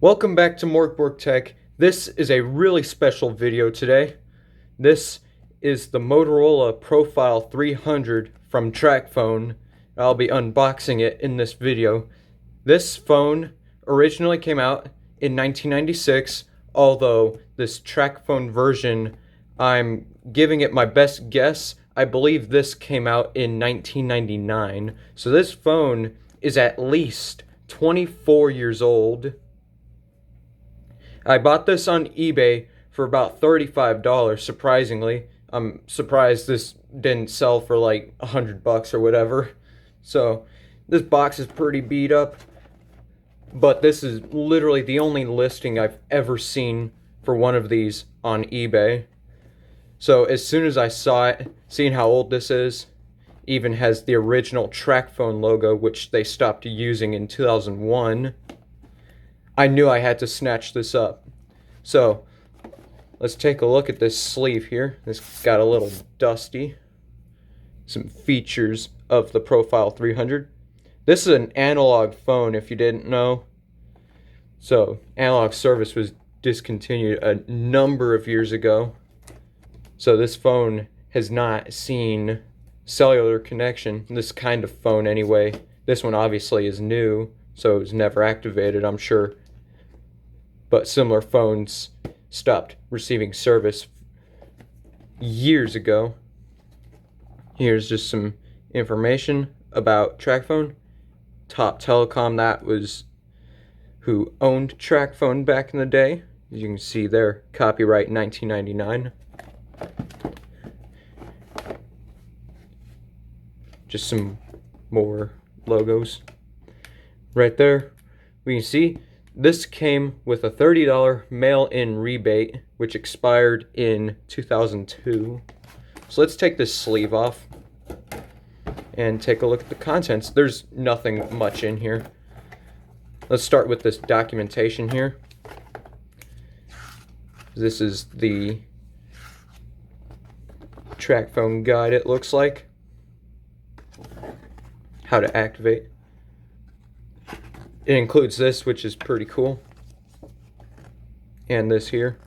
Welcome back to Morkborg Tech. This is a really special video today. This is the Motorola Profile 300 from Tracfone. I'll be unboxing it in this video. This phone originally came out in 1996, although this Tracfone version, I'm giving it my best guess. I believe this came out in 1999. So this phone is at least 24 years old. I bought this on eBay for about $35, surprisingly. I'm surprised this didn't sell for like $100 or whatever. So this box is pretty beat up, but this is literally the only listing I've ever seen for one of these on eBay. So as soon as I saw it, seeing how old this is, even has the original Tracfone logo, which they stopped using in 2001, I knew I had to snatch this up. So let's take a look at this sleeve here. This got a little dusty. Some features of the Profile 300. This is an analog phone, if you didn't know. So analog service was discontinued a number of years ago. So this phone has not seen cellular connection. This kind of phone anyway. This one obviously is new, so it was never activated, I'm sure. But similar phones stopped receiving service years ago. Here's just some information about Tracfone. Top Telecom, that was who owned Tracfone back in the day. As you can see there, copyright 1999. Just some more logos. Right there, we can see this came with a $30 mail-in rebate, which expired in 2002. So let's take this sleeve off and take a look at the contents. There's nothing much in here. Let's start with this documentation here. This is the Tracfone guide, it looks like. How to activate. It includes this, which is pretty cool. And this here.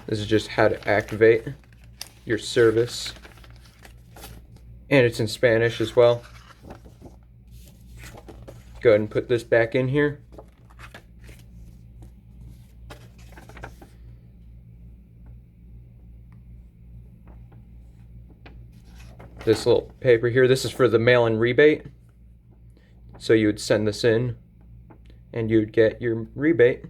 This is just how to activate your service. And it's in Spanish as well. Go ahead and put this back in here. This little paper here, this is for the mail-in rebate. So you would send this in and you would get your rebate.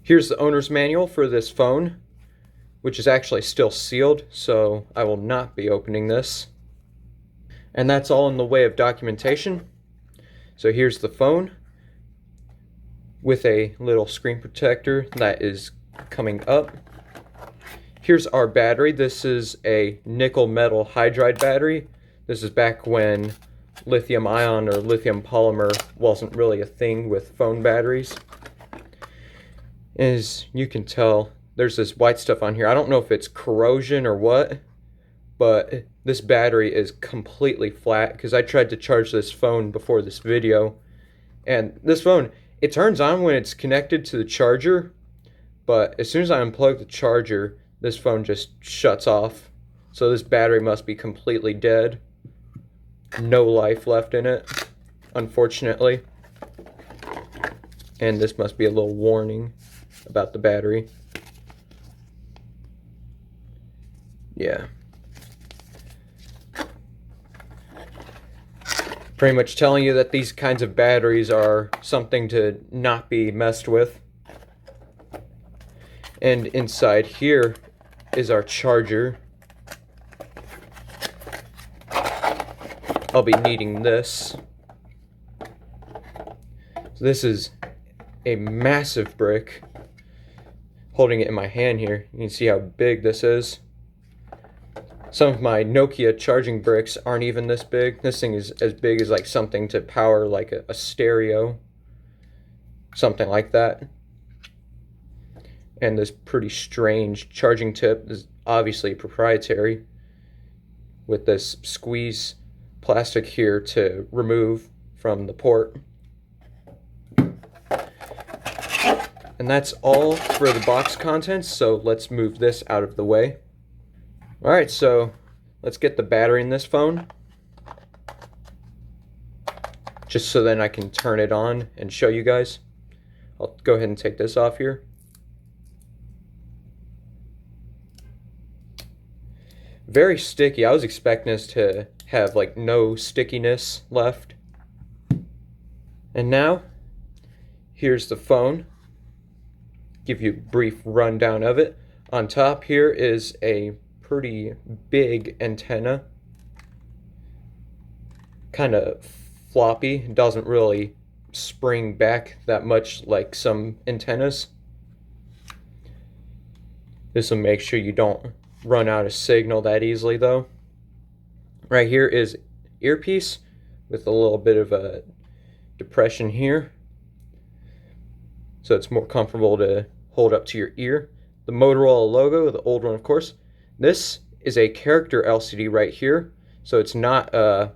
Here's the owner's manual for this phone, which is actually still sealed, so I will not be opening this. And that's all in the way of documentation. So here's the phone with a little screen protector that is coming up. Here's our battery. This is a nickel metal hydride battery. This is back when lithium ion or lithium polymer wasn't really a thing with phone batteries. As you can tell, there's this white stuff on here. I don't know if it's corrosion or what, but this battery is completely flat because I tried to charge this phone before this video. And this phone, it turns on when it's connected to the charger, but as soon as I unplug the charger, this phone just shuts off. So this battery must be completely dead. No life left in it, unfortunately. And this must be a little warning about the battery. Yeah. Pretty much telling you that these kinds of batteries are something to not be messed with. And inside here is our charger. I'll be needing this. So this is a massive brick. Holding it in my hand here, you can see how big this is. Some of my Nokia charging bricks aren't even this big. This thing is as big as like something to power like a stereo. Something like that. And this pretty strange charging tip is obviously proprietary, with this squeeze plastic here to remove from the port. And that's all for the box contents, so let's move this out of the way. Alright, so let's get the battery in this phone, just so then I can turn it on and show you guys. I'll go ahead and take this off here. Very sticky. I was expecting this to have like no stickiness left. And now, here's the phone. Give you a brief rundown of it. On top here is a pretty big antenna. Kind of floppy. Doesn't really spring back that much like some antennas. This will make sure you don't run out of signal that easily though. Right here is earpiece with a little bit of a depression here, so it's more comfortable to hold up to your ear. The Motorola logo, the old one of course. This is a character LCD right here, so it's not a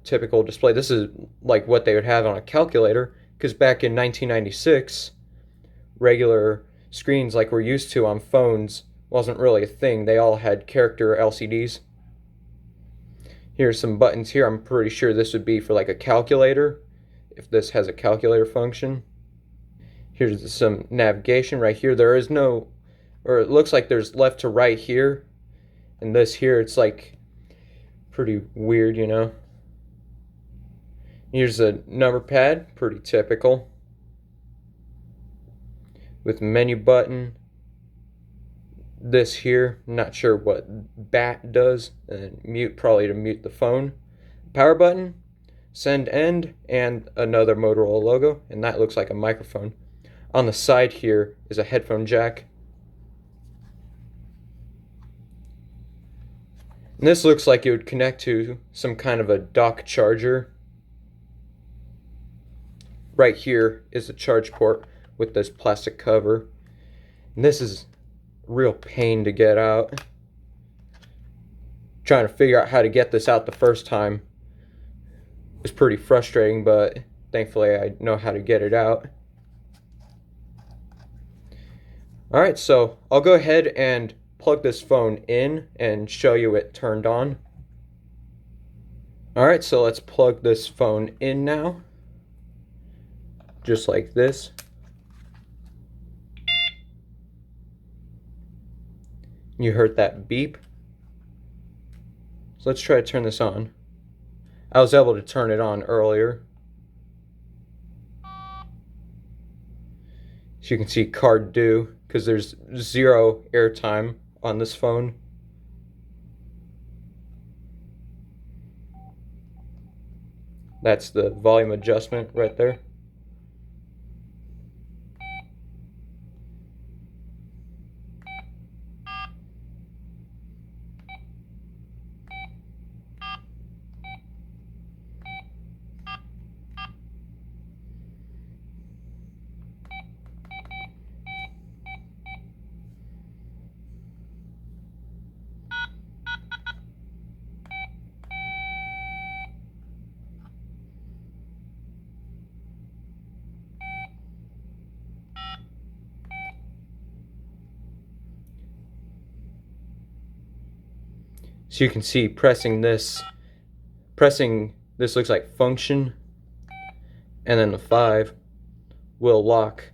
typical display. This is like what they would have on a calculator, because back in 1996 regular screens like we're used to on phones wasn't really a thing. They all had character LCDs. Here's some buttons here. I'm pretty sure this would be for like a calculator, if this has a calculator function. Here's some navigation right here. There is no, or it looks like there's left to right here, and this here, it's like pretty weird, you know. Here's a number pad, pretty typical, with menu button. This here, not sure what bat does, and mute, probably to mute the phone. Power button, send end, and another Motorola logo, and that looks like a microphone. On the side here is a headphone jack. And this looks like it would connect to some kind of a dock charger. Right here is the charge port with this plastic cover. And this is a real pain to get out. Trying to figure out how to get this out the first time was pretty frustrating, but thankfully I know how to get it out. Alright, so I'll go ahead and plug this phone in and show you it turned on. Alright, so let's plug this phone in now. Just like this. You heard that beep. So let's try to turn this on. I was able to turn it on earlier. As you can see, card due, because there's 0 airtime on this phone. That's the volume adjustment right there. So you can see pressing this looks like function, and then the 5 will lock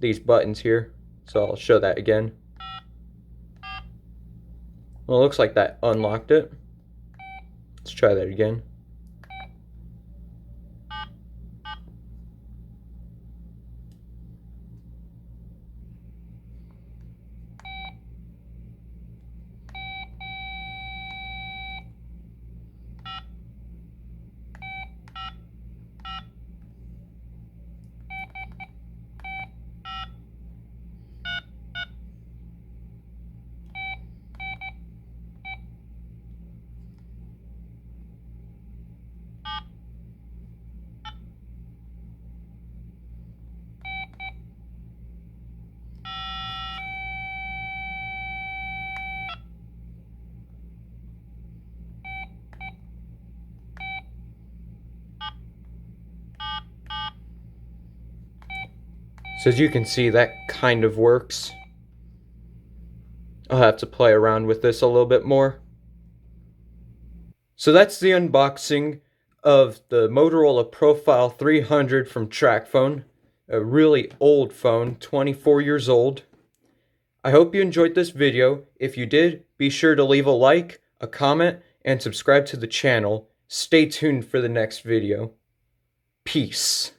these buttons here. So I'll show that again. Well, it looks like that unlocked it. Let's try that again. So as you can see, that kind of works. I'll have to play around with this a little bit more. So that's the unboxing of the Motorola Profile 300 from Tracfone, a really old phone, 24 years old. I hope you enjoyed this video. If you did, be sure to leave a like, a comment, and subscribe to the channel. Stay tuned for the next video. Peace.